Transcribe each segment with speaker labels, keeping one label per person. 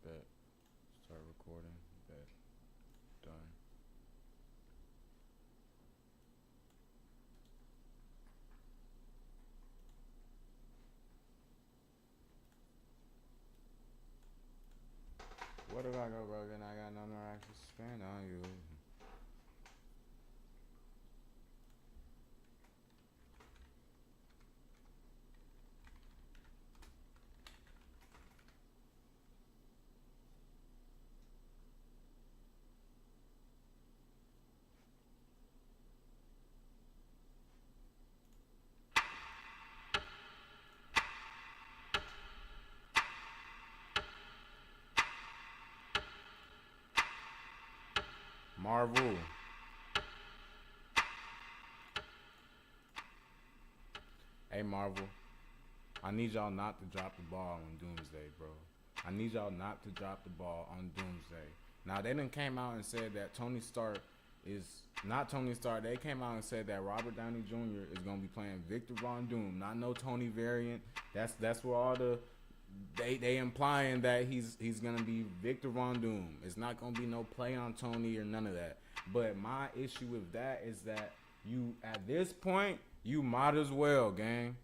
Speaker 1: Bet. Start recording. Bet. Done. Where did I go, bro? Then I got no more actual spend on you. Marvel. Hey, Marvel. I need y'all not to drop the ball on Doomsday, bro. I need y'all not to drop the ball on Doomsday. Now, they done came out and said that Tony Stark is not Tony Stark. They came out and said that Robert Downey Jr. is gonna be playing Victor Von Doom, not no Tony variant. That's where all the they implying that he's gonna be Victor Von Doom. It's not gonna be no play on Tony or none of that. But my issue with that is that you at this point you might as well, gang.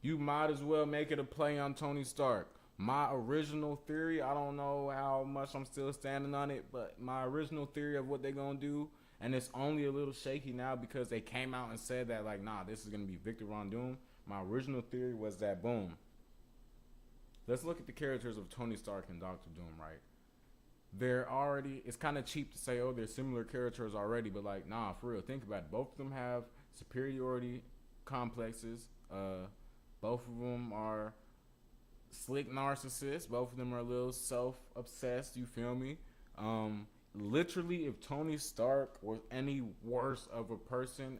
Speaker 1: You might as well make it a play on Tony Stark. My original theory, I don't know how much I'm still standing on it, but my original theory of what they're gonna do, and it's only a little shaky now because they came out and said that like, nah, this is gonna be Victor Von Doom. My original theory was that boom. Let's look at the characters of Tony Stark and Doctor Doom, right? They're already, it's kind of cheap to say, oh, they're similar characters already, but like, nah, for real, think about it. Both of them have superiority complexes. Both of them are slick narcissists. Both of them are a little self-obsessed, you feel me? Literally, if Tony Stark was any worse of a person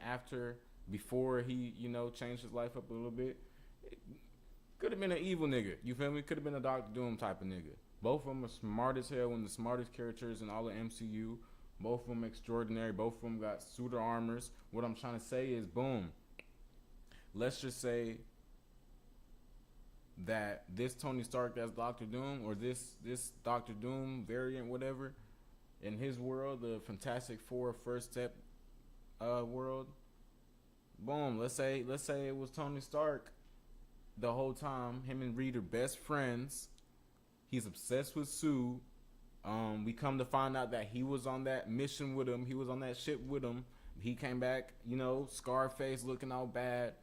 Speaker 1: before he, changed his life up a little bit, could have been an evil nigga. You feel me? Could have been a Doctor Doom type of nigga. Both of them are smart as hell, one of the smartest characters in all the MCU. Both of them extraordinary. Both of them got suitor armors. What I'm trying to say is, boom. Let's just say that this Tony Stark as Doctor Doom, or this Doctor Doom variant, whatever, in his world, the Fantastic Four first step world, boom. Let's say it was Tony Stark the whole time. Him and Reed are best friends. He's obsessed with Sue. We come to find out that he was on that mission with him. He was on that ship with him. He came back, Scarface looking all bad.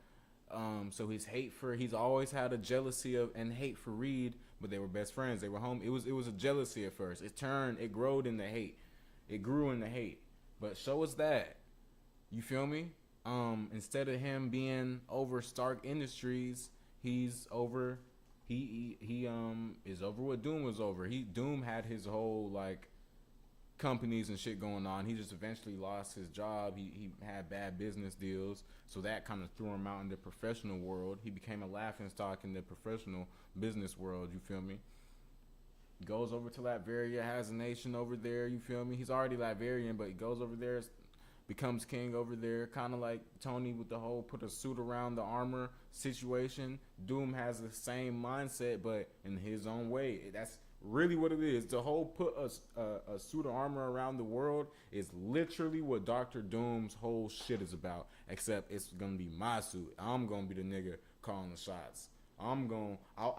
Speaker 1: So he's always had a jealousy of and hate for Reed, but they were best friends. They were home. It was a jealousy at first. It grew into hate. It grew into hate. But show us that. You feel me? Instead of him being over Stark Industries, he's over he is over what Doom was over. Doom had his whole like companies and shit going on. He just eventually lost his job. He had bad business deals, so that kind of threw him out in the professional world. He became a laughingstock in the professional business world. You feel me? Goes over to Latveria, has a nation over there. You feel me? He's already Latverian, but he goes over there, becomes king over there, kind of like Tony with the whole put a suit around the armor situation. Doom has the same mindset, but in his own way. That's really what it is. The whole put a suit of armor around the world is literally what Doctor Doom's whole shit is about, except it's gonna be my suit. I'm gonna be the nigga calling the shots. I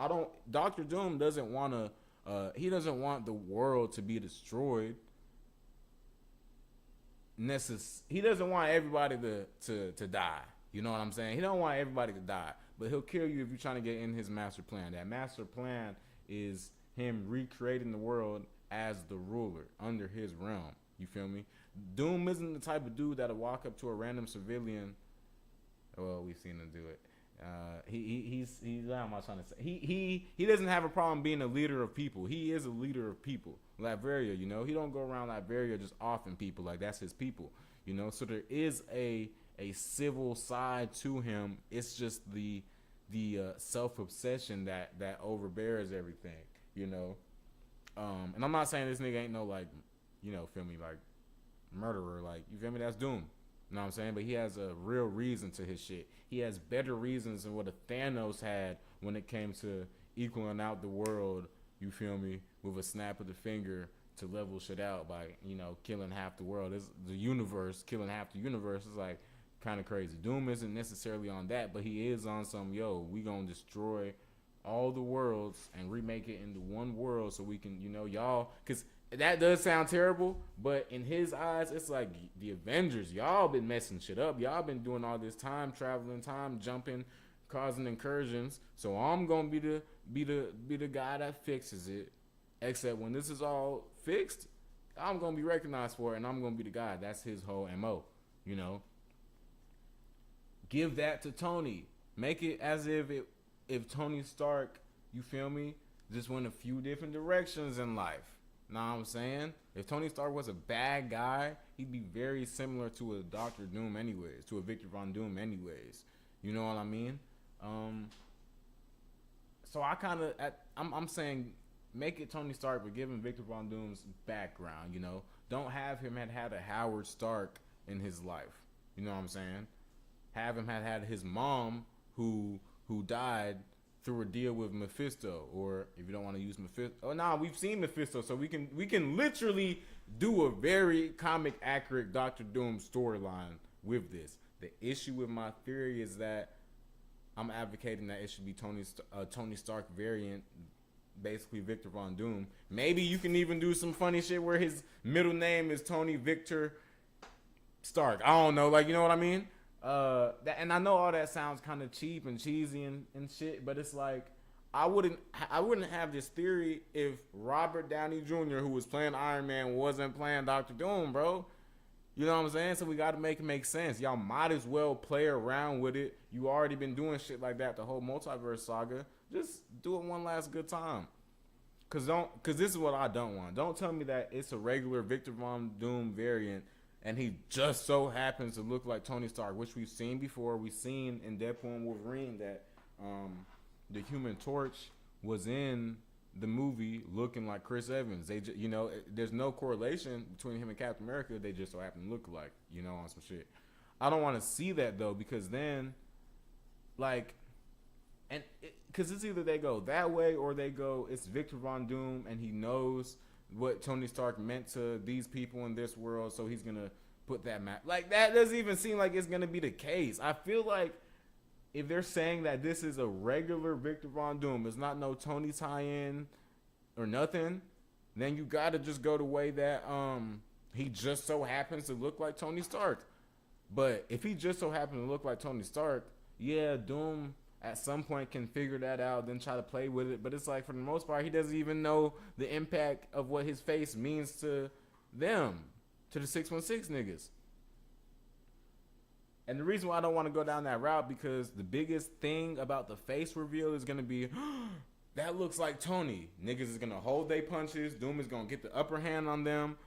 Speaker 1: don't, Doctor Doom doesn't want to, he doesn't want the world to be destroyed. He doesn't want everybody to die. You know what I'm saying? He don't want everybody to die, but he'll kill you if you're trying to get in his master plan. That master plan is him recreating the world as the ruler under his realm. You feel me? Doom isn't the type of dude that'll walk up to a random civilian. Well, we've seen him do it. He's what am I trying to say? He doesn't have a problem being a leader of people. He is a leader of people. Latveria, he don't go around Latveria just offing people like that's his people. So there is a civil side to him. It's just the self obsession that overbears everything. And I'm not saying this nigga ain't no like, feel me, like murderer, like you feel me? That's Doom. You know what I'm saying? But he has a real reason to his shit. He has better reasons than what a Thanos had when it came to equaling out the world You feel me? With a snap of the finger to level shit out by killing half the world. It's the universe killing half the universe is like kind of crazy. Doom isn't necessarily on that, but he is on some we gonna destroy all the worlds and remake it into one world so we can y'all because that does sound terrible, but in his eyes it's like the Avengers. Y'all been messing shit up. Y'all been doing all this time traveling, time jumping, causing incursions. So I'm gonna be the guy that fixes it. Except when this is all fixed, I'm gonna be recognized for it, and I'm gonna be the guy. That's his whole MO. You know, give that to Tony. Make it as if Tony Stark, you feel me, just went a few different directions in life. Know what I'm saying? If Tony Stark was a bad guy, he'd be very similar to a Doctor Doom anyways, to a Victor Von Doom anyways. You know what I mean? So I'm saying make it Tony Stark, but give him Victor Von Doom's background, Don't have him had a Howard Stark in his life. You know what I'm saying? Have him had his mom who died through a deal with Mephisto, or if you don't want to use Mephisto, we've seen Mephisto, so we can literally do a very comic accurate Doctor Doom storyline with this. The issue with my theory is that I'm advocating that it should be Tony Stark variant, basically Victor Von Doom. Maybe you can even do some funny shit where his middle name is Tony Victor Stark. I don't know, you know what I mean? And I know all that sounds kind of cheap and cheesy and shit, but it's like I wouldn't have this theory if Robert Downey Jr., who was playing Iron Man, wasn't playing Doctor Doom, bro. You know what I'm saying? So we got to make it make sense. Y'all might as well play around with it. You already been doing shit like that the whole multiverse saga. Just do it one last good time. Cause this is what I don't want. Don't tell me that it's a regular Victor Von Doom variant and he just so happens to look like Tony Stark, which we've seen before. We've seen in Deadpool and Wolverine that the Human Torch was in the movie looking like Chris Evans. They just, there's no correlation between him and Captain America. They just so happen to look alike, on some shit. I don't want to see that though, because then, because it's either they go that way or they go it's Victor Von Doom and he knows what Tony Stark meant to these people in this world, so he's gonna put that map. That doesn't even seem like it's gonna be the case. I feel like if they're saying that this is a regular Victor Von Doom, it's not no Tony tie-in or nothing, then you gotta just go the way that he just so happens to look like Tony Stark. But if he just so happens to look like Tony Stark, yeah, Doom at some point can figure that out, then try to play with it. But it's like, for the most part, he doesn't even know the impact of what his face means to them, to the 616 niggas. And the reason why I don't want to go down that route, because the biggest thing about the face reveal is going to be, that looks like Tony. Niggas is going to hold their punches. Doom is going to get the upper hand on them.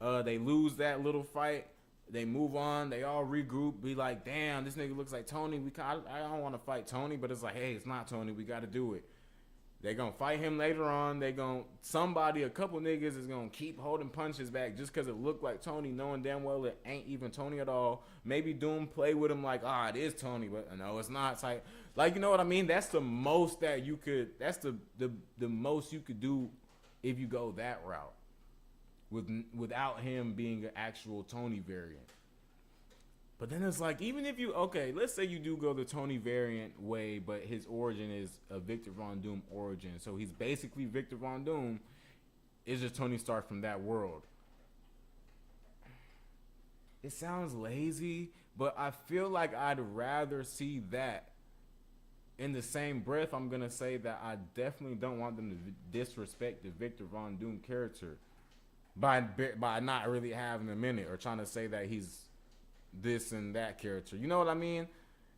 Speaker 1: They lose that little fight. They move on. They all regroup. Be like, damn, this nigga looks like Tony. I don't want to fight Tony, but it's like, hey, it's not Tony. We got to do it. They gonna fight him later on. A couple niggas is gonna keep holding punches back just because it looked like Tony, knowing damn well it ain't even Tony at all. Maybe Doom play with him like, it is Tony, but no, it's not. It's like, you know what I mean? That's the most that you could. That's the most you could do if you go that route, without him being an actual Tony variant. But then it's like, even if let's say you do go the Tony variant way, but his origin is a Victor Von Doom origin. So he's basically Victor Von Doom. It's just Tony Stark from that world. It sounds lazy, but I feel like I'd rather see that. In the same breath, I'm going to say that I definitely don't want them to disrespect the Victor Von Doom character by not really having him in it, or trying to say that he's this and that character. You know what I mean?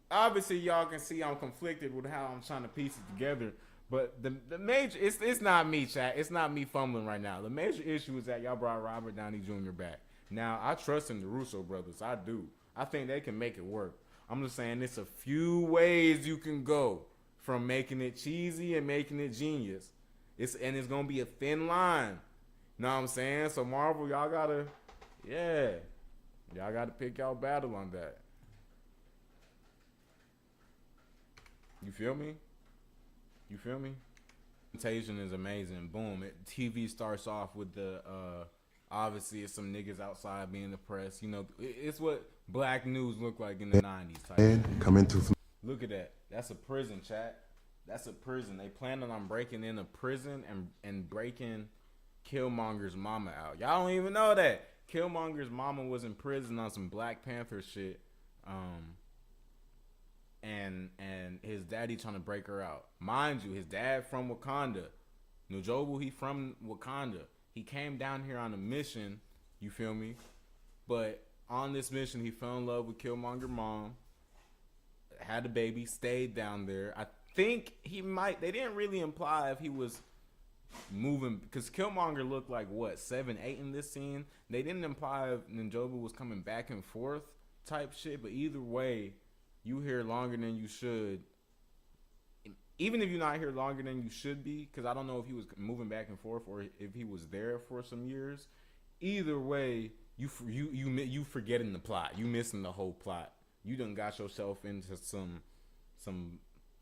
Speaker 1: Obviously, y'all can see I'm conflicted with how I'm trying to piece it together. But the major, it's not me, chat. It's not me fumbling right now. The major issue is that y'all brought Robert Downey Jr. back. Now, I trust in the Russo brothers. I do. I think they can make it work. I'm just saying it's a few ways you can go from making it cheesy and making it genius. It's going to be a thin line. Know what I'm saying? So Marvel, y'all got to pick y'all battle on that. You feel me? presentation is amazing. Boom. TV starts off with the obviously it's some niggas outside being oppressed. You know, it's what black news looked like in the 90s type
Speaker 2: And coming to
Speaker 1: look at that. That's a prison, chat. That's a prison. They planning on breaking in a prison and breaking Killmonger's mama out. Y'all don't even know that. Killmonger's mama was in prison on some Black Panther shit. And his daddy trying to break her out. Mind you, his dad from Wakanda. N'Jobu, he from Wakanda. He came down here on a mission, you feel me? But on this mission, he fell in love with Killmonger's mom, had a baby, stayed down there. I think they didn't really imply if he was moving, because Killmonger looked like, what, 7, 8 in this scene? They didn't imply if N'Jobu was coming back and forth type shit, but either way, you here longer than you should. Even if you're not here longer than you should be, because I don't know if he was moving back and forth or if he was there for some years. Either way, you forgetting the plot. You missing the whole plot. You done got yourself into some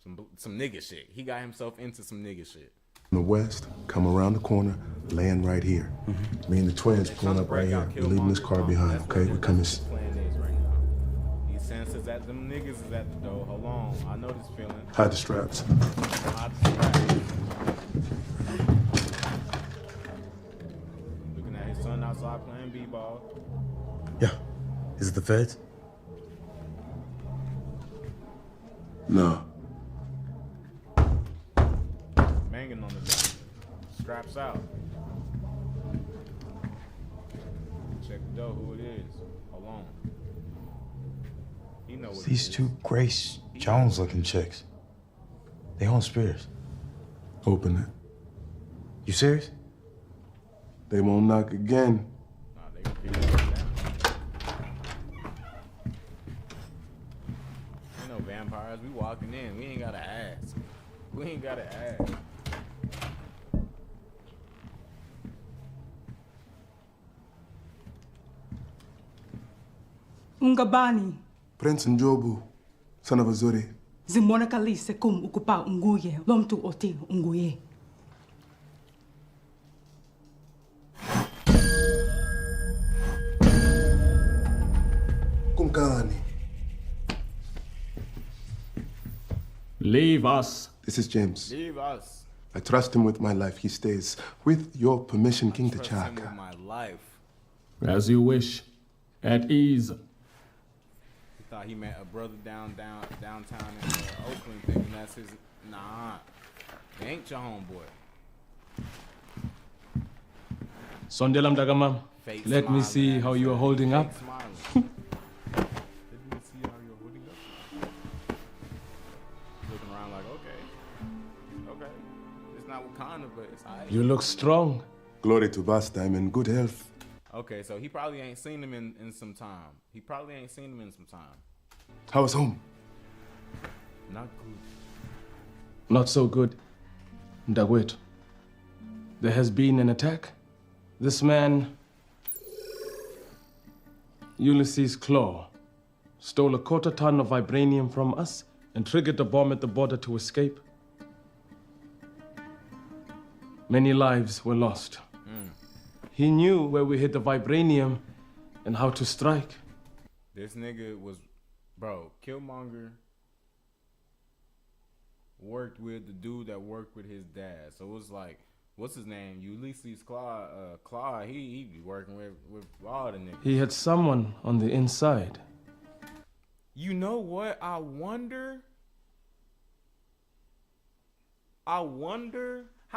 Speaker 1: nigga shit. He got himself into some nigga shit.
Speaker 2: the west, come around the corner, land right here. Me and the twins pulling up right here. We're leaving this car behind, okay? We're coming.
Speaker 1: He senses that them niggas is at the door. Hold on, I know this feeling.
Speaker 2: Hide the straps.
Speaker 1: Hide the straps. Looking at his son outside playing b-ball.
Speaker 3: Yeah. Is it the feds?
Speaker 2: No.
Speaker 1: Banging on the door. Straps out. Check the door, who it is. Hold on. He know what
Speaker 3: These two Grace Jones looking chicks. They own Spears.
Speaker 2: Open it.
Speaker 3: You serious?
Speaker 2: They won't knock again.
Speaker 1: Nah, they gonna keep it down. Ain't no vampires. We walking in. We ain't gotta ask. We ain't gotta ask.
Speaker 4: Ungabani,
Speaker 2: Prince N'Jobu, son of Azuri.
Speaker 4: zimona kalise kum ukupa unguye, lomtu oti unguye.
Speaker 2: Kumkani.
Speaker 5: Leave us.
Speaker 2: This is James.
Speaker 1: Leave us.
Speaker 2: I trust him with my life. He stays. With your permission, King
Speaker 1: Trust him with
Speaker 2: T'Chaka.
Speaker 1: my life.
Speaker 5: As you wish. At ease.
Speaker 1: He thought he met a brother downtown in Oakland, thinking that's his. Nah, he ain't your homeboy.
Speaker 5: Sondela mdagamam.
Speaker 1: Fake
Speaker 5: Let me
Speaker 1: smiling
Speaker 5: see
Speaker 1: at
Speaker 5: how
Speaker 1: him.
Speaker 5: you are holding up.
Speaker 1: Fake smiling. Let me see how you're holding up. Looking around like, okay, it's not Wakanda, but it's alright.
Speaker 5: You look strong.
Speaker 2: Glory to Vasta. I'm in good health.
Speaker 1: Okay, so he probably ain't seen him in some time.
Speaker 2: How was home?
Speaker 1: Not good.
Speaker 5: Not so good. Ndagwet. There has been an attack. This man, Ulysses Claw, stole a quarter ton of vibranium from us and triggered a bomb at the border to escape. Many lives were lost. He knew where we hid the vibranium and how to strike.
Speaker 1: This nigga was, bro, Killmonger worked with the dude that worked with his dad. So it was like, what's his name? Ulysses Claw, he be working with all the niggas.
Speaker 5: He had someone on the inside.
Speaker 1: You know what? I wonder how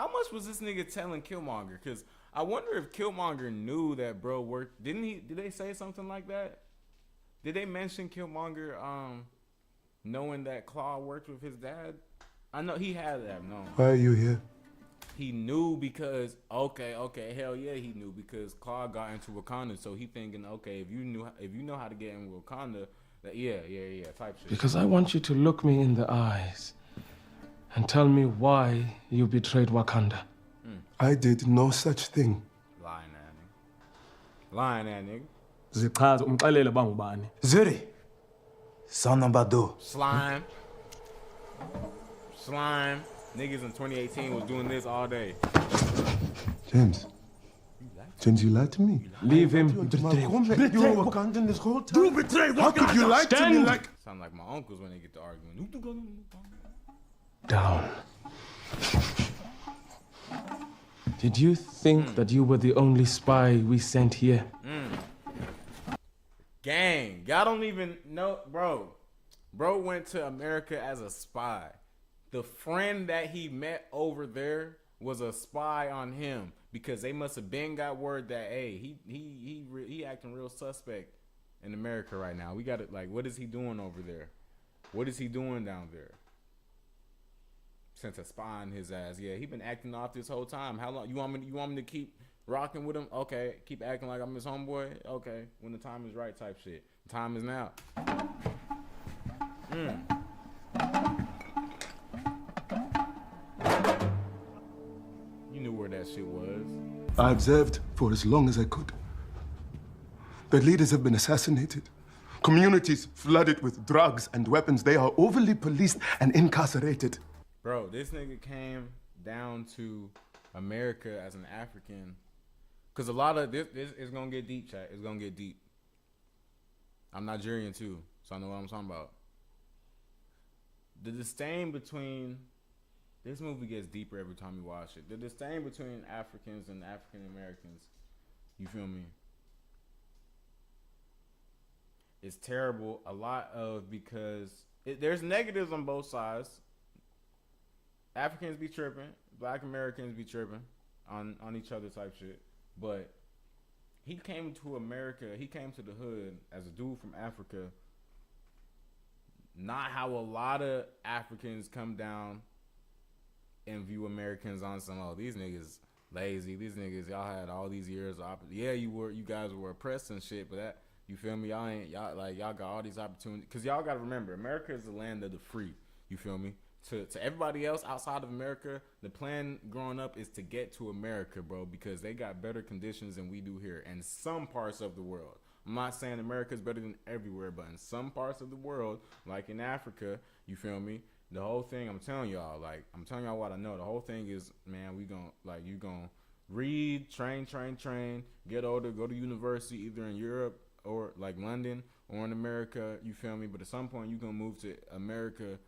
Speaker 1: much was this nigga telling Killmonger? Because I wonder if Killmonger knew that bro worked. Did they say something like that? Did they mention Killmonger knowing that Claw worked with his dad? I know he had to have known.
Speaker 2: Why are you here?
Speaker 1: He knew because okay, hell yeah, he knew because Claw got into Wakanda, so he thinking, okay, if you know how to get in Wakanda, that yeah, type shit.
Speaker 5: Because I want you to look me in the eyes and tell me why you betrayed Wakanda.
Speaker 2: I did no such thing.
Speaker 1: Lying at nigga.
Speaker 5: Zichaza umxelele bangubani.
Speaker 3: Zuri. Son of Badu.
Speaker 1: Slime. Niggas in 2018 was doing this all day.
Speaker 2: James. James, you lied to me.
Speaker 5: Leave him.
Speaker 2: You were Wakandan this whole time. How could you lie to me like?
Speaker 1: Sound like my uncles when they get to arguing.
Speaker 5: Down. Did you think that you were the only spy we sent here?
Speaker 1: Gang, y'all don't even know, bro. Bro went to America as a spy. The friend that he met over there was a spy on him because they must have been got word that hey, he acting real suspect in America right now. We got it. Like, what is he doing over there? What is he doing down there? Sent a spy on his ass. Yeah, he been acting off this whole time. How long you want me to keep rocking with him? Okay, keep acting like I'm his homeboy. Okay, when the time is right, type shit. The time is now. You knew where that shit was.
Speaker 2: I observed for as long as I could. Their leaders have been assassinated. Communities flooded with drugs and weapons. They are overly policed and incarcerated.
Speaker 1: Bro, this nigga came down to America as an African. Because a lot of this is going to get deep, chat. It's going to get deep. I'm Nigerian too, so I know what I'm talking about. The disdain between... This movie gets deeper every time you watch it. The disdain between Africans and African Americans, you feel me? It's terrible. A lot of because there's negatives on both sides. Africans be tripping, Black Americans be tripping on each other type shit. But he came to America. He came to the hood as a dude from Africa. Not how a lot of Africans come down and view Americans on some, oh, these niggas lazy. These niggas, y'all had all these years of yeah, you guys were oppressed and shit, but that, you feel me? Y'all got all these opportunities. Cause y'all gotta remember, America is the land of the free. You feel me? To everybody else outside of America, the plan growing up is to get to America, bro, because they got better conditions than we do here in some parts of the world. I'm not saying America's better than everywhere, but in some parts of the world, like in Africa, you feel me? The whole thing, I'm telling y'all what I know. The whole thing is, man, you gonna read, train, get older, go to university, either in Europe or like London or in America, you feel me? But at some point, you gonna move to America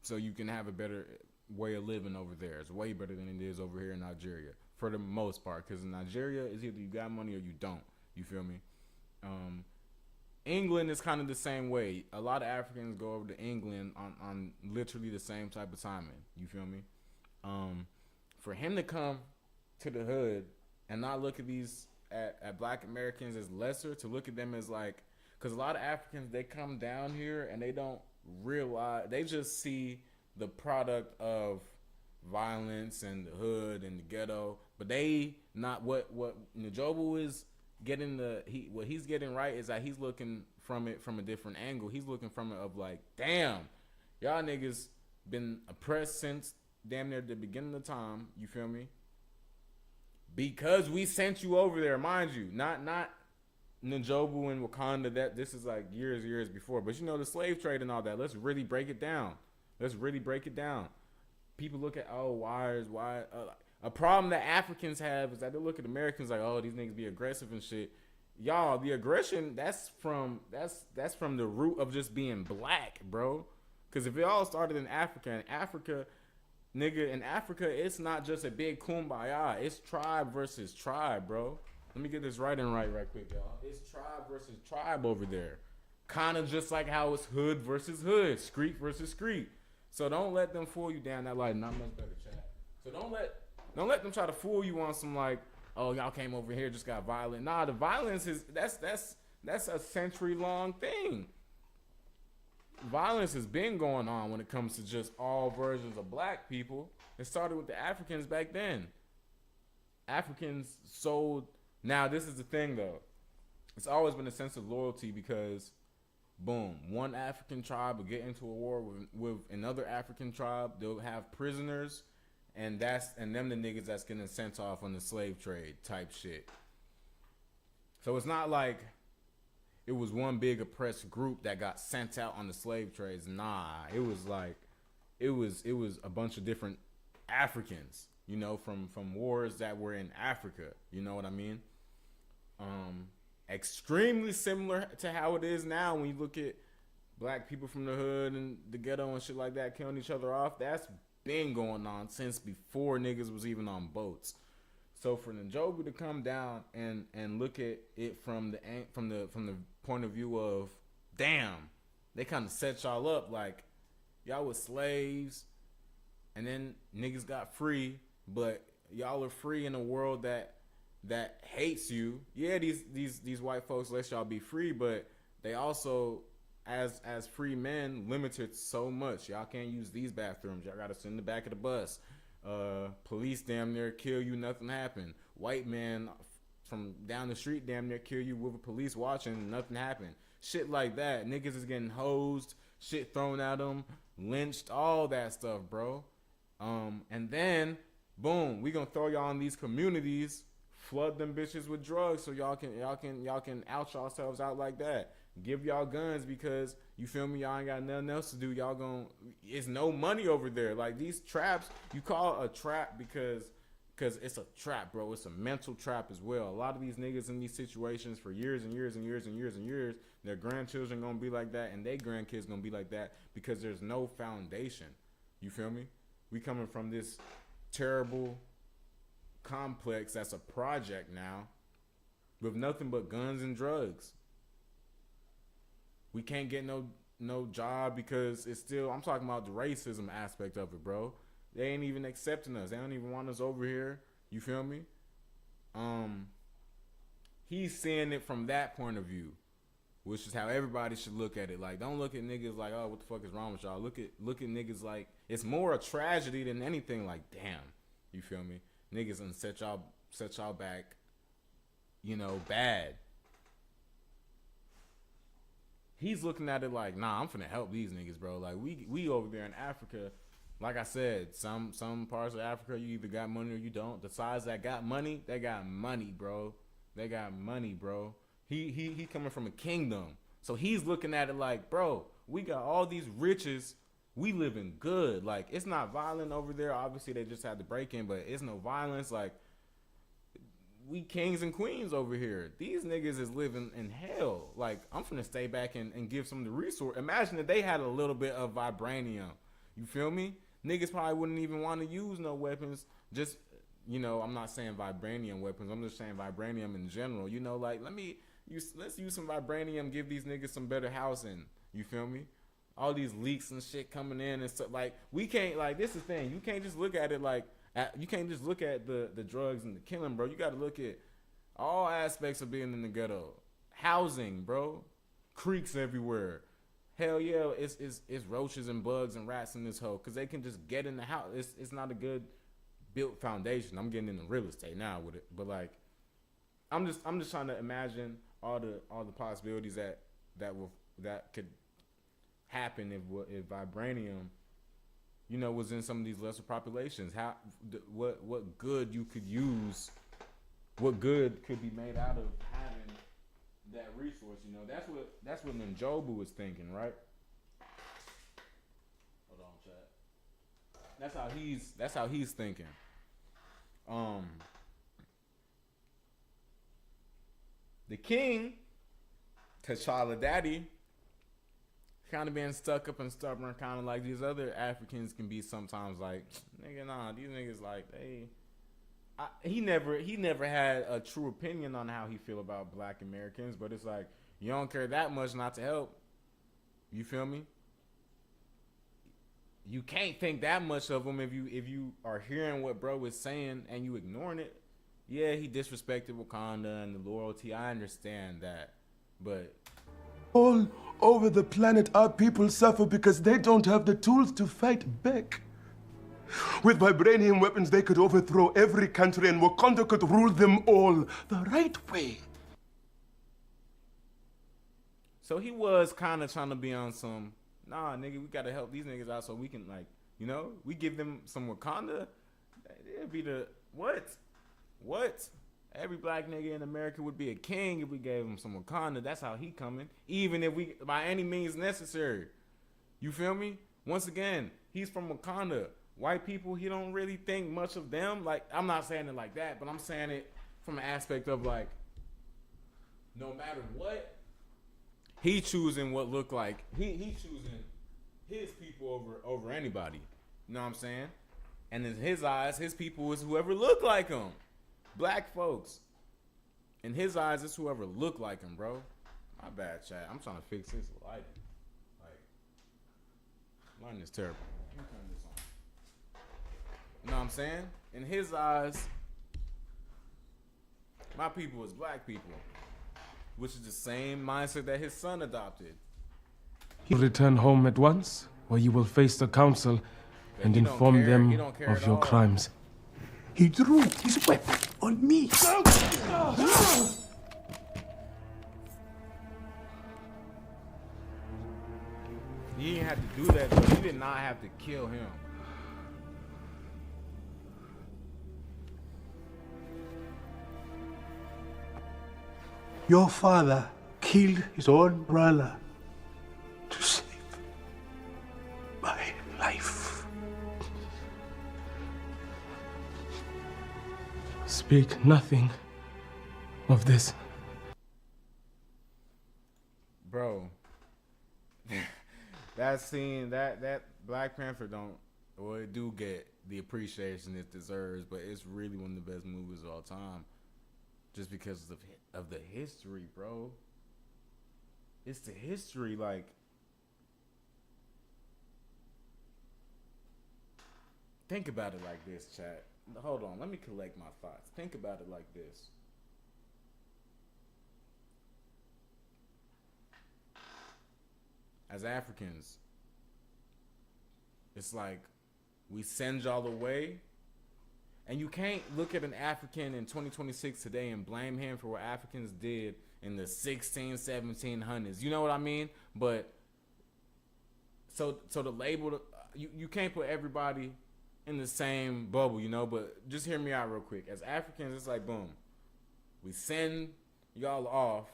Speaker 1: so you can have a better way of living over there. It's way better than it is over here in Nigeria, for the most part. Because in Nigeria, it's either you got money or you don't. You feel me? England is kind of the same way. A lot of Africans go over to England on literally the same type of timing. You feel me? For him to come to the hood and not look at these at Black Americans as lesser, to look at them as like, because a lot of Africans, they come down here and they don't realize, they just see the product of violence and the hood and the ghetto, but they not what Njobu is getting. What he's getting right is that he's looking from it from a different angle. He's looking from it of like, damn, y'all niggas been oppressed since damn near the beginning of time. You feel me? Because we sent you over there, mind you, not Njobu and Wakanda. That this is like years before. But you know, the slave trade and all that. Let's really break it down. People look at, oh, why a problem that Africans have is that they look at Americans like, oh, these niggas be aggressive and shit. Y'all, the aggression, that's from the root of just being black, bro. Because if it all started in Africa, in Africa, it's not just a big kumbaya. It's tribe versus tribe, bro. Let me get this right quick, y'all. It's tribe versus tribe over there. Kind of just like how it's hood versus hood, street versus street. So don't let them fool you down that light. Not much better, chat. So don't let them try to fool you on some like, oh, y'all came over here, just got violent. Nah, the violence is that's a century-long thing. Violence has been going on when it comes to just all versions of black people. It started with the Africans back then. Africans sold. Now, this is the thing, though. It's always been a sense of loyalty because, boom, one African tribe will get into a war with another African tribe. They'll have prisoners. And them the niggas that's getting sent off on the slave trade type shit. So it's not like it was one big oppressed group that got sent out on the slave trades. Nah, it was like it was a bunch of different Africans, you know, from wars that were in Africa. You know what I mean? Extremely similar to how it is now when you look at black people from the hood and the ghetto and shit like that killing each other off. That's been going on since before niggas was even on boats. So for Njobu to come down and look at it from the point of view of, damn, they kind of set y'all up like y'all was slaves, and then niggas got free, but y'all are free in a world that hates you. Yeah, these white folks let y'all be free, but they also, as free men, limited so much. Y'all can't use these bathrooms. Y'all gotta sit in the back of the bus. Police damn near kill you, nothing happened. White man from down the street damn near kill you with a police watching, nothing happened. Shit like that. Niggas is getting hosed, shit thrown at them, lynched, all that stuff, bro. And then boom, we gonna throw y'all in these communities, flood them bitches with drugs so y'all can out yourselves out like that. Give y'all guns because, you feel me, y'all ain't got nothing else to do. Y'all gon' it's no money over there. Like these traps, you call it a trap because it's a trap, bro. It's a mental trap as well. A lot of these niggas in these situations for years and years and years and years and years, their grandchildren gonna be like that and their grandkids gonna be like that because there's no foundation. You feel me? We coming from this terrible complex that's a project now with nothing but guns and drugs. We can't get no job because it's still, I'm talking about the racism aspect of it, bro. They ain't even accepting us. They don't even want us over here. You feel me? He's seeing it from that point of view, which is how everybody should look at it. Like, don't look at niggas like, oh, what the fuck is wrong with y'all? Look at niggas like it's more a tragedy than anything. Like, damn, you feel me? Niggas done set y'all back, you know, bad. He's looking at it like, nah, I'm finna help these niggas, bro. Like we over there in Africa, like I said, some parts of Africa you either got money or you don't. The sides that got money, they got money, bro. They got money, bro. He coming from a kingdom, so he's looking at it like, bro, we got all these riches, we living good. Like, it's not violent over there. Obviously, they just had to break in, but it's no violence. Like, we kings and queens over here. These niggas is living in hell. Like, I'm finna stay back and give some of the resource. Imagine if they had a little bit of vibranium. You feel me? Niggas probably wouldn't even want to use no weapons. Just, you know, I'm not saying vibranium weapons. I'm just saying vibranium in general. You know, like, let's use some vibranium, give these niggas some better housing. You feel me? All these leaks and shit coming in and stuff. Like, we can't, like, this is the thing. You can't just look at it like, you can't just look at the drugs and the killing, bro. You got to look at all aspects of being in the ghetto. Housing, bro. Creeks everywhere. Hell yeah, it's roaches and bugs and rats in this hole because they can just get in the house. It's not a good built foundation. I'm getting into real estate now with it, but like, I'm just trying to imagine all the possibilities that could happen if vibranium, you know, was in some of these lesser populations. What good you could use, what good could be made out of having that resource? You know, that's what Njobu was thinking, right? Hold on, chat. That's how he's thinking. The king, T'Challa Daddy, kind of being stuck up and stubborn, kind of like these other Africans can be sometimes. Like, nigga, nah, these niggas like he never had a true opinion on how he feel about Black Americans, but it's like you don't care that much not to help. You feel me? You can't think that much of him if you are hearing what bro is saying and you ignoring it. Yeah, he disrespected Wakanda and the loyalty. I understand that, but
Speaker 2: All over the planet, our people suffer because they don't have the tools to fight back. With vibranium weapons, they could overthrow every country and Wakanda could rule them all the right way.
Speaker 1: so he was kind of trying to be on some, nah, nigga, we gotta help these niggas out so we can, like, you know, we give them some Wakanda. It'd be the what? Every black nigga in America would be a king if we gave him some Wakanda. That's how he coming. Even if by any means necessary. You feel me? Once again, he's from Wakanda. white people, he don't really think much of them. Like, I'm not saying it like that, but I'm saying it from an aspect of like, no matter what, he choosing what look like he choosing his people over anybody. You know what I'm saying? And in his eyes, his people is whoever look like him. Black folks. In his eyes, it's whoever look like him, bro. My bad, chat. I'm trying to fix this lighting. Like, lighting is terrible. Let me turn this on. You know what I'm saying? In his eyes, my people is black people, which is the same mindset that his son adopted.
Speaker 5: You return home at once, or you will face the council and inform them of your crimes.
Speaker 2: He drew his weapon on me.
Speaker 1: He didn't have to do that, but he did not have to kill him.
Speaker 2: Your father killed his own brother to save my life.
Speaker 5: Speak nothing of this.
Speaker 1: Bro. That scene, that Black Panther it do get the appreciation it deserves, but it's really one of the best movies of all time. Just because of the history, bro. It's the history, like. Think about it like this, chat. Hold on, let me collect my thoughts. Think about it like this. As Africans, it's like we send y'all away, and you can't look at an African in 2026 today and blame him for what Africans did in the 1700s. You know what I mean? But so the label, you can't put everybody in the same bubble, you know, but just hear me out real quick. As Africans, it's like, boom, we send y'all off.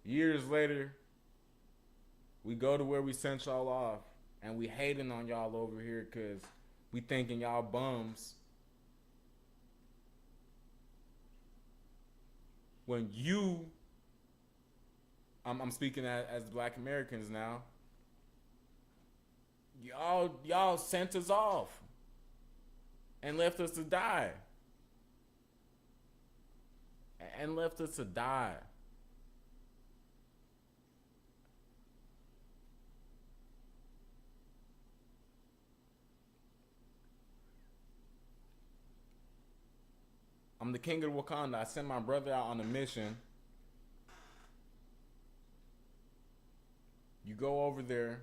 Speaker 1: Years later, we go to where we sent y'all off, and we hating on y'all over here because we thinking y'all bums. When you, I'm speaking as Black Americans now, y'all sent us off and left us to die. And left us to die. I'm the king of Wakanda. I sent my brother out on a mission. You go over there.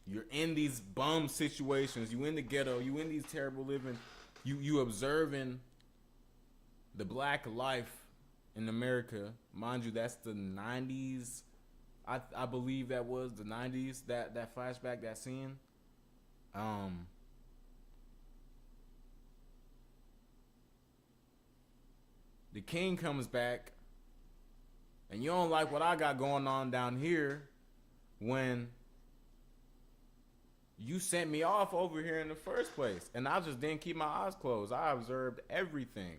Speaker 1: You're in these bum situations. You in the ghetto. You in these terrible living. You observing the black life in America. Mind you, that's the 90s. I believe that was the 90s. That flashback, that scene. The king comes back, and you don't like what I got going on down here when you sent me off over here in the first place. And I just didn't keep my eyes closed. I observed everything.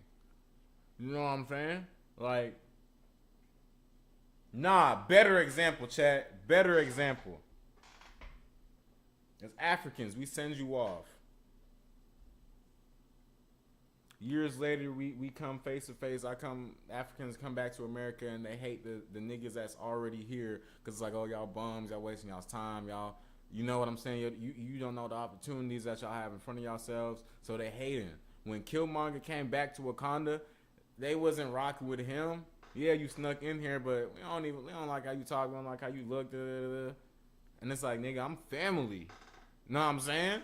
Speaker 1: You know what I'm saying? Like, nah, better example, chat. Better example. As Africans, we send you off. Years later, we come face to face. Africans come back to America, and they hate the niggas that's already here, because it's like, oh, y'all bums, y'all wasting y'all's time, y'all. You know what I'm saying? You don't know the opportunities that y'all have in front of yourselves, so they hating. When Killmonger came back to Wakanda, they wasn't rocking with him. Yeah, you snuck in here, but we don't like how you talk, we don't like how you look, And it's like, nigga, I'm family. Know what I'm saying?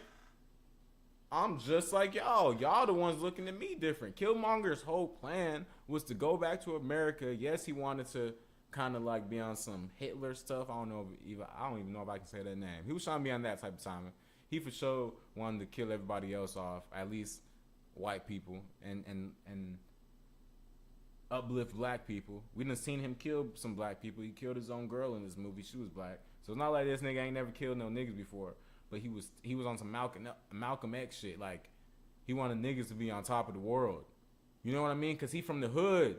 Speaker 1: I'm just like y'all. Y'all the ones looking at me different. Killmonger's whole plan was to go back to America. Yes, he wanted to kind of like be on some Hitler stuff. I don't even know if I can say that name. He was trying to be on that type of time. He for sure wanted to kill everybody else off, at least white people, and uplift black people. We done seen him kill some black people. He killed his own girl in this movie. She was black. So it's not like this nigga ain't never killed no niggas before. But he was on some Malcolm X shit. Like, he wanted niggas to be on top of the world. You know what I mean? Because he from the hood.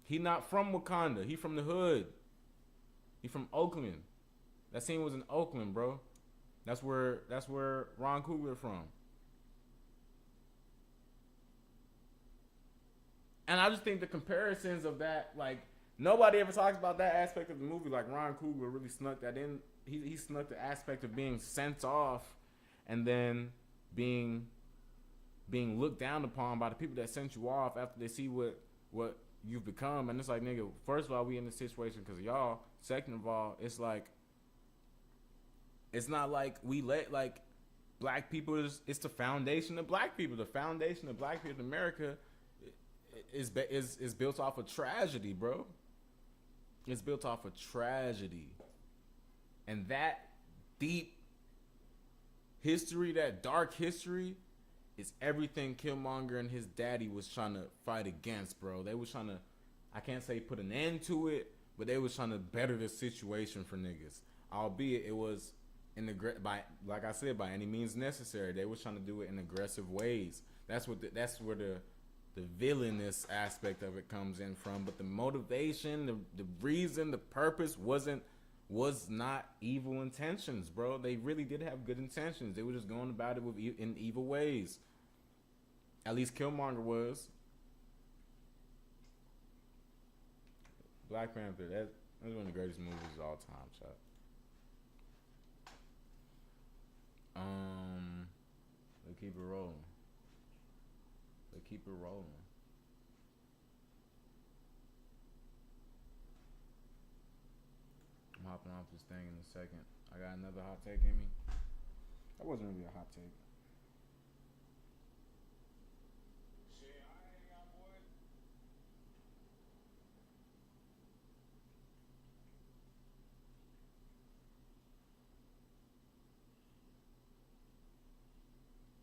Speaker 1: He not from Wakanda. He from the hood. He from Oakland. That scene was in Oakland, bro. That's where Ron Coogler from. And I just think the comparisons of that, like, nobody ever talks about that aspect of the movie. Like, Ron Coogler really snuck that in. He snuck the aspect of being sent off and then being looked down upon by the people that sent you off after they see what you've become. And it's like, nigga, first of all, we in this situation because of y'all. Second of all, it's like, it's not like we let, like, black people, it's the foundation of black people. The foundation of black people in America is built off of tragedy, bro. It's built off of tragedy. And that deep history, that dark history, is everything Killmonger and his daddy was trying to fight against, bro. They was trying to, I can't say put an end to it, but they was trying to better the situation for niggas. Albeit it was like I said, by any means necessary. They was trying to do it in aggressive ways. That's where the villainous aspect of it comes in from. But the motivation, the reason, the purpose was not evil intentions, bro. They really did have good intentions. They were just going about it in evil ways. At least Killmonger was. Black Panther, that's one of the greatest movies of all time, chat. Let's keep it rolling. Let's keep it rolling. I'm hopping off this thing in a second. I got another hot take in me. That wasn't really a hot take. Shit, I ain't got boy.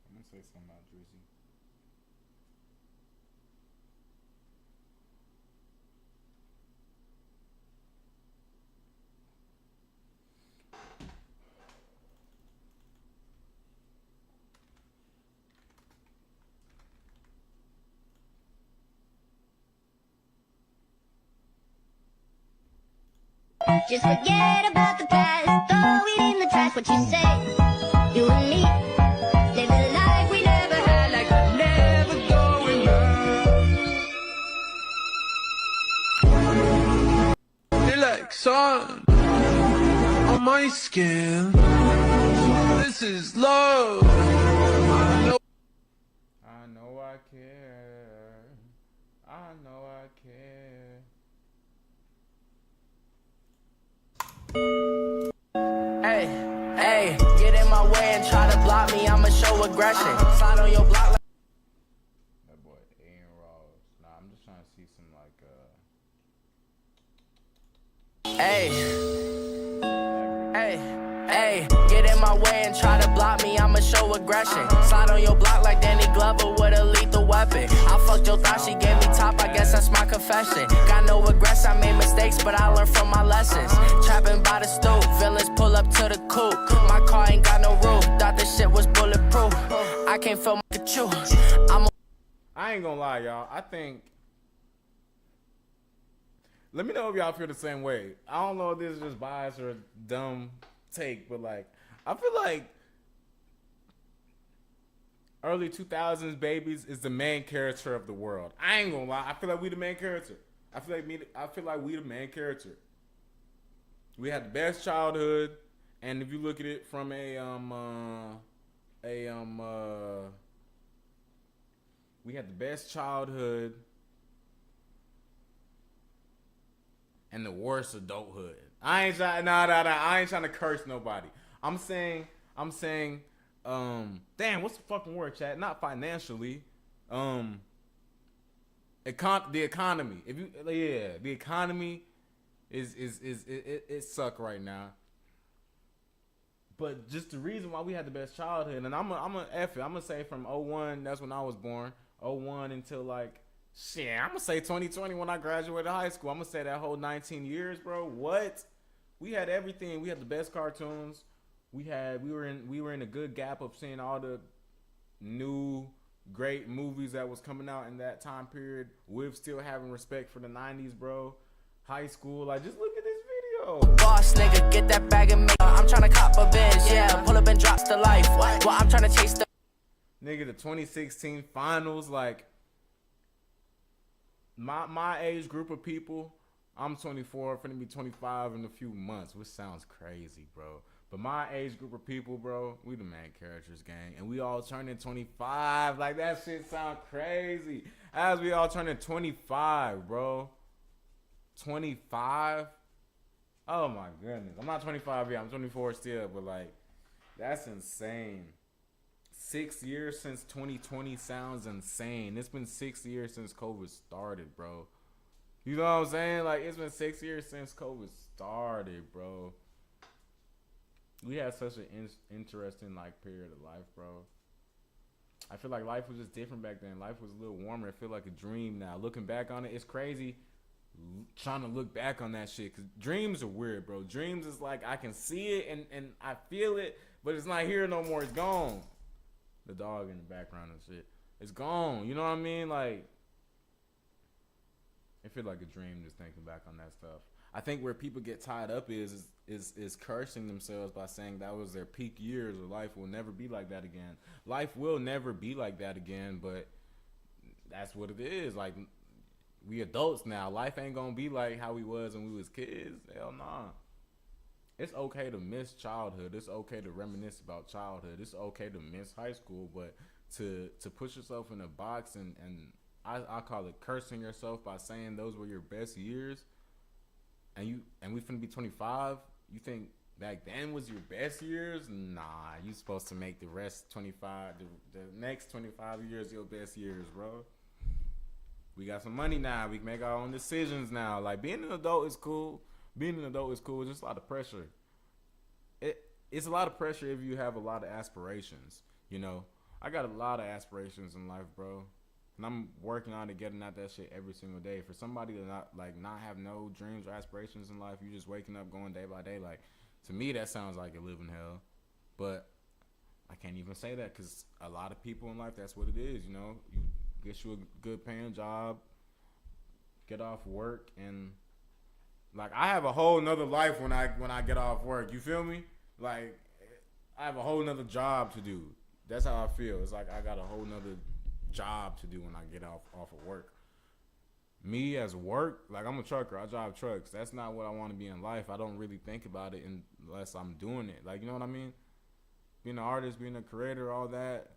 Speaker 1: I'm gonna say something about Drizzy.
Speaker 6: Just forget about the past, throw it in the trash. What you say? You and me, live a life we never had, like I'm never going back.
Speaker 7: Feel like sun on my skin. This is love.
Speaker 1: I know I care. I know I care.
Speaker 8: Hey, hey, get in my way and try to block me, I'ma show aggression. Slide on your block like
Speaker 1: That boy Aaron Ross. Nah, I'm just trying to see some like
Speaker 8: Hey, hey, get in my way and try to block me, I'ma show aggression. Slide on your block like Danny Glover with a lethal weapon. I fucked your thought, she gave me top, I guess that's my confession. Got no regrets, I made mistakes, but I learned from my lessons. Trapping by the stoop, villains pull up to the coupe. My car ain't got no roof, thought this shit was bulletproof. I can't feel my chew.
Speaker 1: I ain't gonna lie, y'all. I think. Let me know if y'all feel the same way. I don't know if this is just bias or a dumb take, but like, I feel like early 2000s babies is the main character of the world. I ain't gonna lie. I feel like we the main character. I feel like we the main character. We had the best childhood, and if you look at it from we had the best childhood and the worst adulthood. I ain't trying to curse nobody. I'm saying, damn, what's the fucking word, chat? Not financially. The economy. The economy it suck right now. But just the reason why we had the best childhood, and I'm gonna say from 01, that's when I was born, 01 until like, shit, I'm gonna say 2020 when I graduated high school. I'm gonna say that whole 19 years, bro. What? we had everything. We had the best cartoons. We were in a good gap of seeing all the new great movies that was coming out in that time period with still having respect for the 90s, bro. High School, like, just look at this video.
Speaker 8: Boss nigga, get that bag and make. I'm trying to cop a Benz, yeah. Pull up and drops to life. Well, I'm trying to chase the.
Speaker 1: Nigga, the 2016 finals, like, my age group of people, I'm 24, finna be 25 in a few months, which sounds crazy, bro. But my age group of people, bro, we the main characters, gang. And we all turning 25. Like, that shit sound crazy. As we all turning 25, bro. 25? Oh, my goodness. I'm not 25 yet. I'm 24 still. But, like, that's insane. 6 years since 2020 sounds insane. It's been 6 years since COVID started, bro. You know what I'm saying? Like, it's been 6 years since COVID started, bro. We had such an interesting, like, period of life, bro. I feel like life was just different back then. Life was a little warmer. It feel like a dream now. Looking back on it, it's crazy trying to look back on that shit. Because dreams are weird, bro. Dreams is like, I can see it and I feel it, but it's not here no more. It's gone. The dog in the background and shit. It's gone. You know what I mean? Like, it feel like a dream just thinking back on that stuff. I think where people get tied up is cursing themselves by saying that was their peak years, or life will never be like that again. Life will never be like that again, but that's what it is. Like, we adults now. Life ain't gonna be like how we was when we was kids. Hell nah. It's okay to miss childhood. It's okay to reminisce about childhood. It's okay to miss high school, but to put yourself in a box and I call it cursing yourself by saying those were your best years. And we finna be 25. You think back then was your best years? Nah, you supposed to make the rest 25, the next 25 years your best years, bro. We got some money now. We can make our own decisions now. Like, being an adult is cool. Being an adult is cool. It's just a lot of pressure. It's a lot of pressure if you have a lot of aspirations. You know, I got a lot of aspirations in life, bro. And I'm working on it, getting out that shit every single day. For somebody to not have no dreams or aspirations in life, you just waking up going day by day. Like, to me, that sounds like a living hell. But I can't even say that because a lot of people in life, that's what it is. You know, you get you a good paying job, get off work, and like, I have a whole nother life when I get off work. You feel me? Like, I have a whole nother job to do. That's how I feel. It's like I got a whole nother job to do when I get off of work. Me as work, like, I'm a trucker. I drive trucks. That's not what I want to be in life. I don't really think about it unless I'm doing it. Like, you know what I mean? Being an artist, being a creator, all that.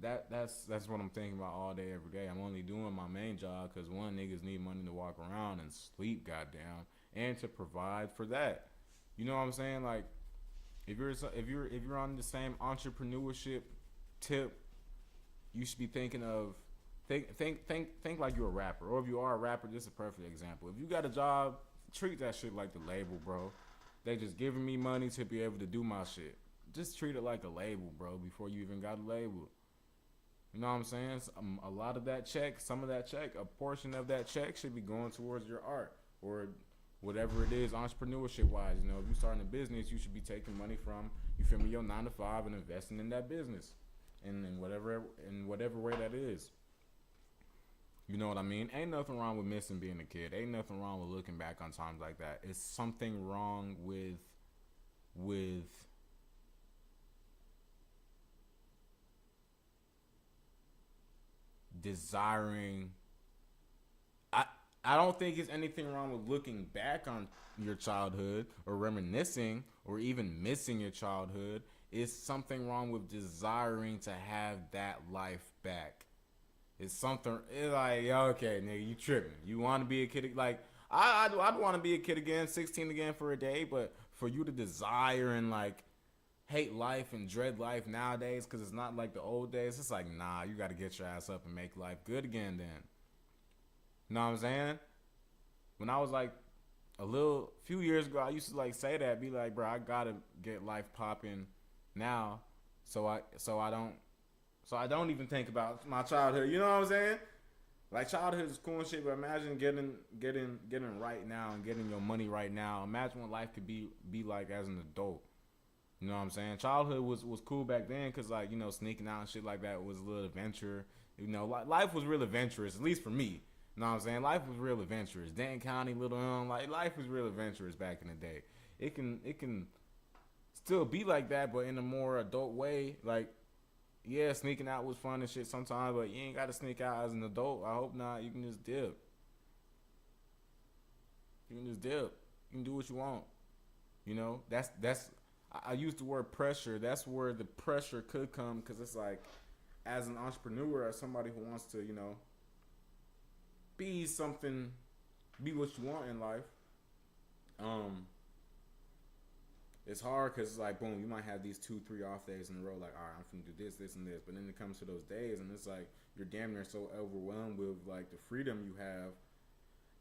Speaker 1: That's what I'm thinking about all day, every day. I'm only doing my main job because, one, niggas need money to walk around and sleep, goddamn, and to provide for that. You know what I'm saying? Like, if you're on the same entrepreneurship tip, you should be thinking of think like you're a rapper, or if you are a rapper, this is a perfect example. If you got a job, treat that shit like the label, bro. They just giving me money to be able to do my shit. Just treat it like a label, bro, before you even got a label. You know what I'm saying? A lot of that check, some of that check, a portion of that check should be going towards your art or whatever it is, entrepreneurship wise. You know, if you're starting a business, you should be taking money from, you feel me, your 9 to 5 and investing in that business, and in whatever way that is. You know what I mean? Ain't nothing wrong with missing being a kid. Ain't nothing wrong with looking back on times like that. It's something wrong with desiring. I don't think it's anything wrong with looking back on your childhood or reminiscing or even missing your childhood. It's something wrong with desiring to have that life back. It's something, it's like, okay, nigga, you tripping. You want to be a kid? Like, I'd want to be a kid again, 16 again for a day, but for you to desire and, like, hate life and dread life nowadays because it's not like the old days, it's like, nah, you got to get your ass up and make life good again then. You know what I'm saying? When I was like few years ago, I used to like say that, be like, bro, I gotta get life popping now, so I don't even think about my childhood. You know what I'm saying? Like childhood is cool and shit, but imagine getting right now and getting your money right now. Imagine what life could be like as an adult. You know what I'm saying? Childhood was cool back then because, like, you know, sneaking out and shit like that was a little adventure. You know, life was real adventurous, at least for me. You know what I'm saying? Life was real adventurous. Denton County, Little like life was real adventurous back in the day. It can still be like that, but in a more adult way. Like, yeah, sneaking out was fun and shit sometimes, but you ain't got to sneak out as an adult. I hope not. You can just dip. You can just dip. You can do what you want. You know, that's. I use the word pressure. That's where the pressure could come, because it's like, as an entrepreneur, as somebody who wants to, you know, be something, be what you want in life. It's hard because it's like, boom, you might have these 2-3 off days in a row. Like, all right, I'm finna do this, and this. But then it comes to those days, and it's like you're damn near so overwhelmed with like the freedom you have.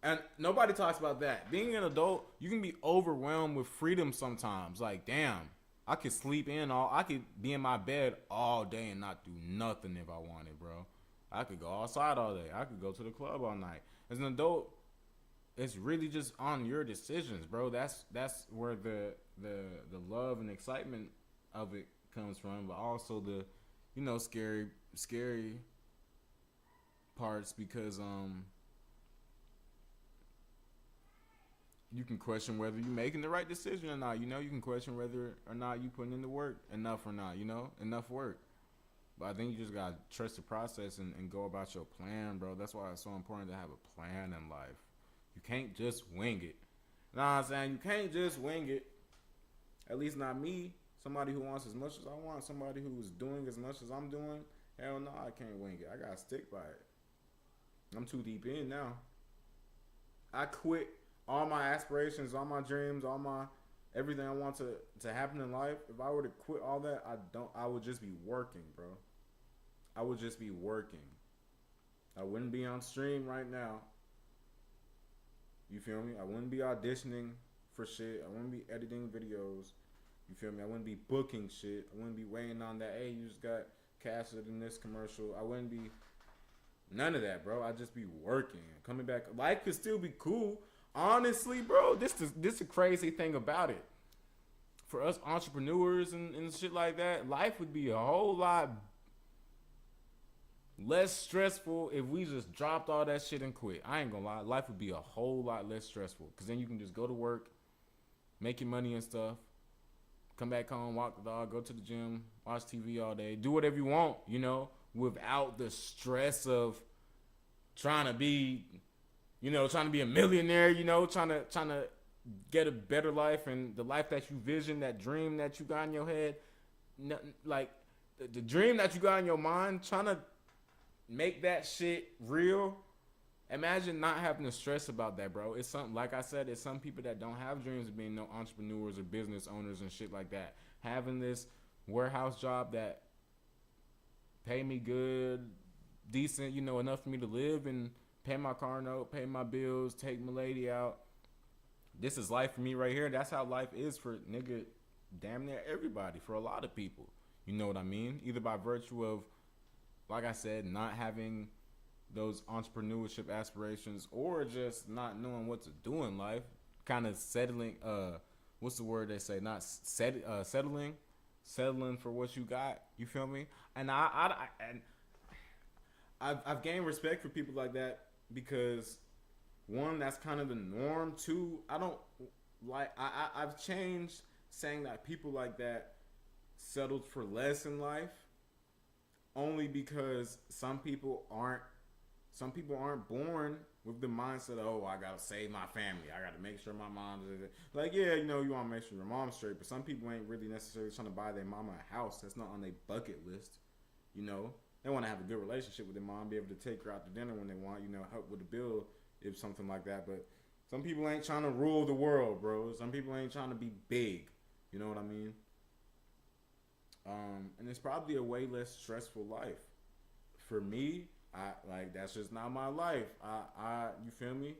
Speaker 1: And nobody talks about that. Being an adult, you can be overwhelmed with freedom sometimes. Like, damn, I could I could be in my bed all day and not do nothing if I wanted, bro. I could go outside all day. I could go to the club all night. As an adult, it's really just on your decisions, bro. That's where the love and excitement of it comes from, but also the, you know, scary parts, because you can question whether you're making the right decision or not. You know, you can question whether or not you putting in the work enough or not, you know, enough work. But I think you just got to trust the process and go about your plan, bro. That's why it's so important to have a plan in life. You can't just wing it. You know what I'm saying? You can't just wing it. At least not me. Somebody who wants as much as I want. Somebody who's doing as much as I'm doing. Hell no, I can't wing it. I got to stick by it. I'm too deep in now. I quit all my aspirations, all my dreams, all my everything I want to happen in life. If I were to quit all that, I would just be working, bro. I would just be working. I wouldn't be on stream right now. You feel me? I wouldn't be auditioning for shit. I wouldn't be editing videos. You feel me? I wouldn't be booking shit. I wouldn't be waiting on that, hey, you just got casted in this commercial. I wouldn't be none of that, bro. I'd just be working. Coming back. Life could still be cool. Honestly, bro, this is a crazy thing about it. For us entrepreneurs and shit like that, life would be a whole lot less stressful if we just dropped all that shit and quit. I ain't gonna lie. Life would be a whole lot less stressful, because then you can just go to work, make your money and stuff, come back home, walk the dog, go to the gym, watch TV all day, do whatever you want, you know, without the stress of trying to be a millionaire, you know, trying to get a better life, and the life that you vision, that dream that you got in your head, like the dream that you got in your mind, trying to make that shit real. Imagine not having to stress about that, bro. It's something, like I said, it's some people that don't have dreams of being no entrepreneurs or business owners and shit like that. Having this warehouse job that pay me good, decent, you know, enough for me to live and pay my car note, pay my bills, take my lady out. This is life for me right here. That's how life is for nigga damn near everybody, for a lot of people. You know what I mean? Either by virtue of, like I said, not having those entrepreneurship aspirations, or just not knowing what to do in life, kind of settling, what's the word they say? Not settling for what you got. You feel me? And I've gained respect for people like that, because one, that's kind of the norm. Two, I've changed saying that people like that settled for less in life, only because some people aren't born with the mindset of, oh, I gotta save my family, I gotta make sure my mom's like, yeah, you know, you want to make sure your mom's straight, but some people ain't really necessarily trying to buy their mama a house. That's not on their bucket list. You know, they want to have a good relationship with their mom, be able to take her out to dinner when they want, you know, help with the bill if something like that. But some people ain't trying to rule the world, bro. Some people ain't trying to be big. You know what I mean? And it's probably a way less stressful life. For me, that's just not my life. You feel me?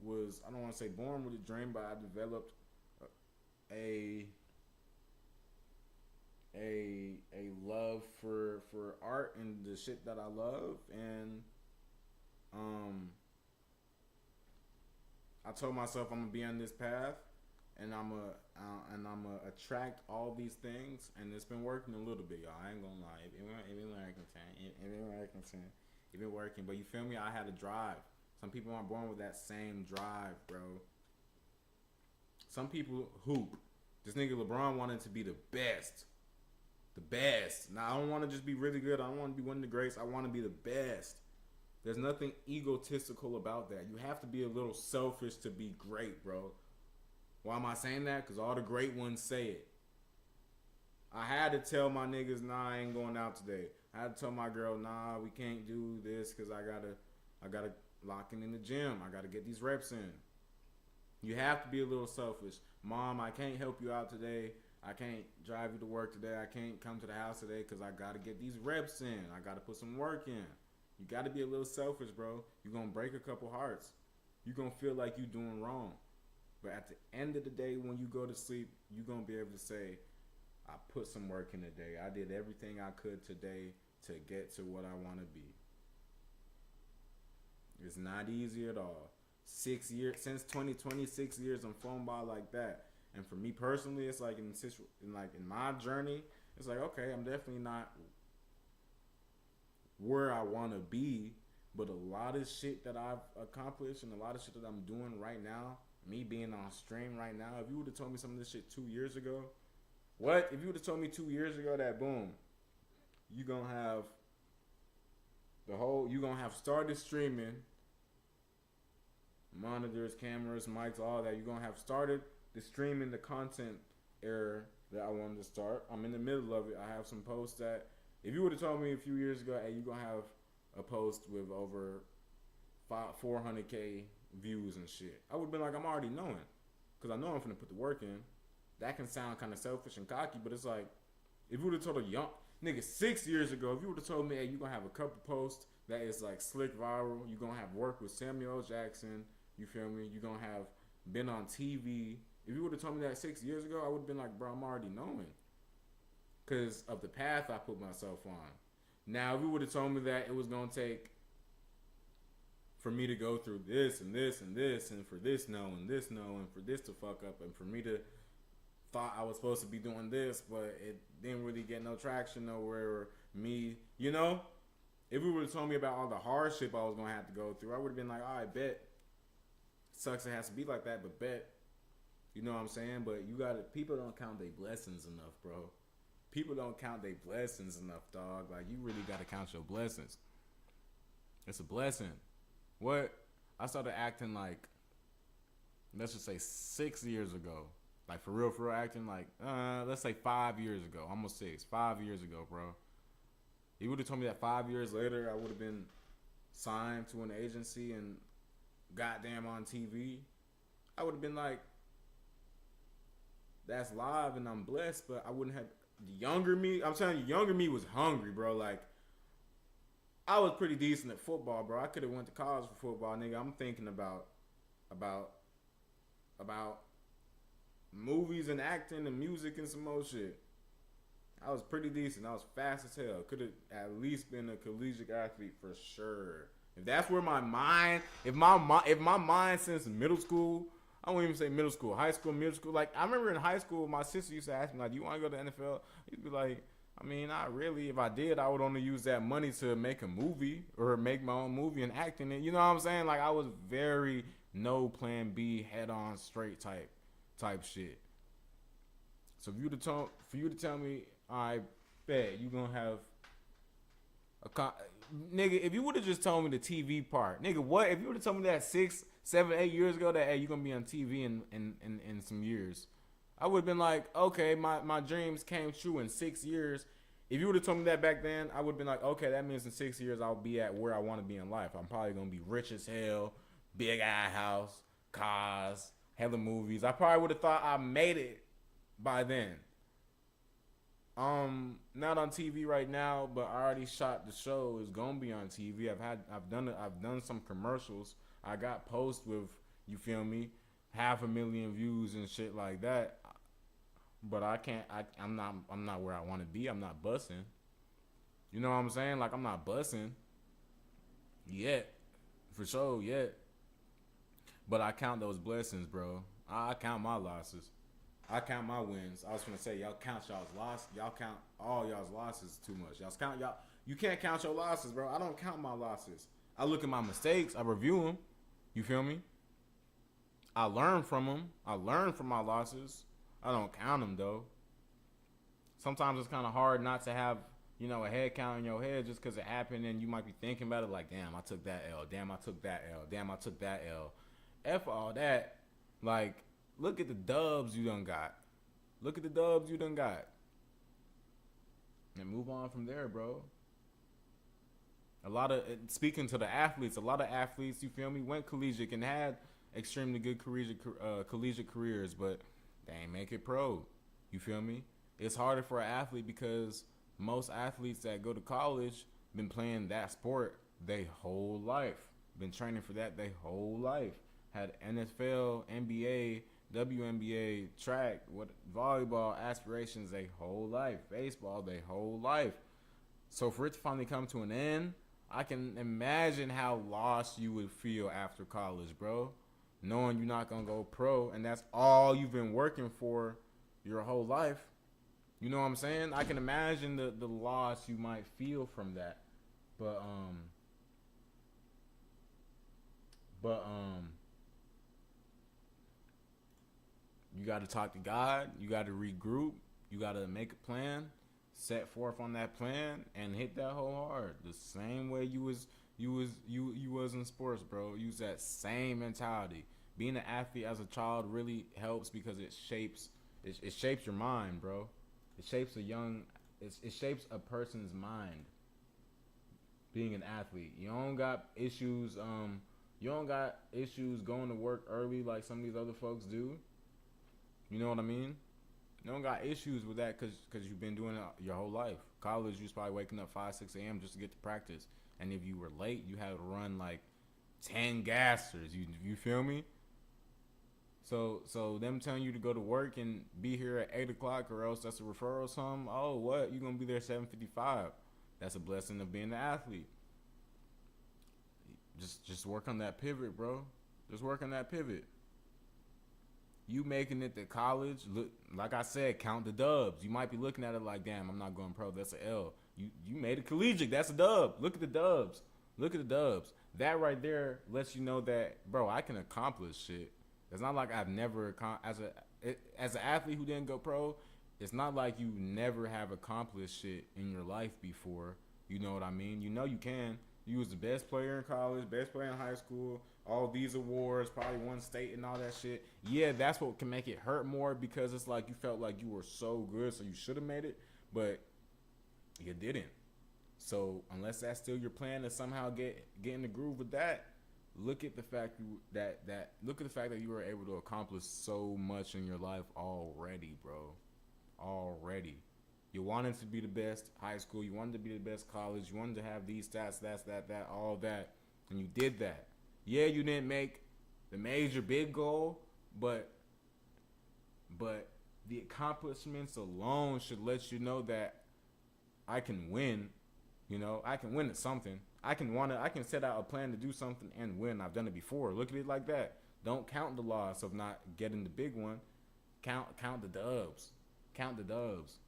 Speaker 1: I don't want to say born with a dream, but I developed a love for art and the shit that I love, and I told myself I'm gonna be on this path, and I'm gonna attract all these things, and it's been working a little bit, y'all. I ain't gonna lie, it been working, it been working. But you feel me? I had a drive. Some people aren't born with that same drive, bro. Some people hoop. This nigga LeBron wanted to be the best. The best. Now, I don't want to just be really good. I don't want to be winning the greats. I want to be the best. There's nothing egotistical about that. You have to be a little selfish to be great, bro. Why am I saying that? Because all the great ones say it. I had to tell my niggas, nah, I ain't going out today. I had to tell my girl, nah, we can't do this because I gotta lock in the gym. I gotta get these reps in. You have to be a little selfish. Mom, I can't help you out today. I can't drive you to work today. I can't come to the house today because I got to get these reps in. I got to put some work in. You got to be a little selfish, bro. You're going to break a couple hearts. You're going to feel like you're doing wrong. But at the end of the day, when you go to sleep, you're going to be able to say, I put some work in today. I did everything I could today to get to what I want to be. It's not easy at all. 6 years, since 2020, 6 years I'm flown by like that. And for me personally, it's like in my journey, it's like, okay, I'm definitely not where I want to be, but a lot of shit that I've accomplished and a lot of shit that I'm doing right now, me being on stream right now, if you would have told me some of this shit 2 years ago, if you would have told me 2 years ago that boom, you gonna have started streaming, monitors, cameras, mics, all that. You're gonna have started the streaming, the content era that I wanted to start. I'm in the middle of it. I have some posts that, if you would have told me a few years ago, hey, you're gonna have a post with over 400K views and shit, I would have been like, I'm already knowing, because I know I'm finna put the work in. That can sound kind of selfish and cocky, but it's like, if you would have told a young nigga 6 years ago, if you would have told me, hey, you're gonna have a couple posts that is like slick viral, you're gonna have work with Samuel L. Jackson, you feel me? You're gonna have been on TV. If you would have told me that 6 years ago, I would have been like, bro, I'm already knowing, because of the path I put myself on. Now, if you would have told me that it was gonna take for me to go through this and this and this, and for this no and this no, and for this to fuck up, and for me to thought I was supposed to be doing this, but it didn't really get no traction nowhere, or me, you know? If you would have told me about all the hardship I was gonna have to go through, I would have been like, all right, bet. Sucks it has to be like that, but bet. You know what I'm saying? But people don't count their blessings enough, bro. People don't count their blessings enough, dog. Like, you really gotta count your blessings. It's a blessing. I started acting like, let's just say 6 years ago. Like, for real acting like, let's say 5 years ago. Almost 6. 5 years ago, bro. You would have told me that 5 years later I would have been signed to an agency and goddamn on TV. I would have been like, that's live and I'm blessed, but I wouldn't have. The younger me, I'm telling you, younger me was hungry, bro. Like, I was pretty decent at football, bro. I could have went to college for football, nigga. I'm thinking about movies and acting and music and some more shit. I was pretty decent. I was fast as hell. Could have at least been a collegiate athlete for sure. If that's where my mind, if my mind since middle school, I won't even say middle school, high school, middle school. Like, I remember in high school, my sister used to ask me, like, do you want to go to the NFL? You'd be like, I mean, not really. If I did, I would only use that money to make a movie or make my own movie and act in it. You know what I'm saying? Like, I was very no plan B, head on straight type shit. So for you to tell me, I bet you gonna have nigga, if you would have just told me the TV part, nigga, what if you would have told me that 6, 7, 8 years ago that, hey, you gonna be on TV in some years, I would have been like, okay, my dreams came true in 6 years. If you would have told me that back then, I would have been like, okay, that means in 6 years I'll be at where I want to be in life. I'm probably gonna be rich as hell, big ass house, cars, hella movies. I probably would have thought I made it by then. Not on TV right now, but I already shot the show. It's gonna be on TV. I've done some commercials. I got posts with, you feel me, 500,000 views and shit like that. But I'm not where I want to be. I'm not busting. You know what I'm saying? Like, I'm not busting yet. for sure yet. But I count those blessings, bro. I count my losses. I count my wins. I was gonna say y'all count y'all's losses. Y'all count all y'all's losses too much. Y'all count y'all. You can't count your losses, bro. I don't count my losses. I look at my mistakes. I review them. You feel me? I learn from them. I learn from my losses. I don't count them though. Sometimes it's kind of hard not to have, you know, a head count in your head just because it happened, and you might be thinking about it like, damn, I took that L. Damn, I took that L. Damn, I took that L. F all that. Like, look at the dubs you done got. Look at the dubs you done got. And move on from there, bro. A lot of, speaking to the athletes, a lot of athletes, you feel me, went collegiate and had extremely good collegiate careers, but they ain't make it pro. You feel me? It's harder for an athlete because most athletes that go to college been playing that sport their whole life. Been training for that their whole life. Had NFL, NBA, WNBA, track, volleyball aspirations their whole life. Baseball their whole life. So for it to finally come to an end, I can imagine how lost you would feel after college, bro. Knowing you're not going to go pro, and that's all you've been working for your whole life. You know what I'm saying? I can imagine the loss you might feel from that. But you got to talk to God. You got to regroup. You got to make a plan, set forth on that plan, and hit that whole hard. The same way you was in sports, bro. Use that same mentality. Being an athlete as a child really helps because it shapes your mind, bro. It shapes it shapes a person's mind. Being an athlete, you don't got issues. You don't got issues going to work early like some of these other folks do. You know what I mean? You don't got issues with that because you've been doing it your whole life. College, you was probably waking up 5, 6 a.m. just to get to practice. And if you were late, you had to run like 10 gassers. You feel me? So them telling you to go to work and be here at 8 o'clock or else that's a referral or something. Oh, what? You're going to be there 7:55. That's a blessing of being an athlete. Just work on that pivot, bro. Just work on that pivot. You making it to college, look, like I said, count the dubs. You might be looking at it like, damn, I'm not going pro. That's an L. You made it collegiate. That's a dub. Look at the dubs. Look at the dubs. That right there lets you know that, bro, I can accomplish shit. It's not like I've never, as an athlete who didn't go pro, it's not like you never have accomplished shit in your life before. You know what I mean? You know you can. You was the best player in college, best player in high school, all these awards, probably won state and all that shit. Yeah, that's what can make it hurt more because it's like you felt like you were so good, so you should have made it, but you didn't. So unless that's still your plan to somehow get in the groove with that, look at the fact that you were able to accomplish so much in your life already, bro. Already. You wanted to be the best high school. You wanted to be the best college. You wanted to have these stats, that, all that. And you did that. Yeah, you didn't make the major big goal, but the accomplishments alone should let you know that I can win. You know, I can win at something. I can set out a plan to do something and win. I've done it before. Look at it like that. Don't count the loss of not getting the big one. Count the dubs. Count the dubs.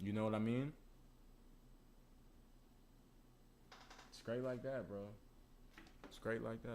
Speaker 1: You know what I mean? Straight like that, bro. Straight like that.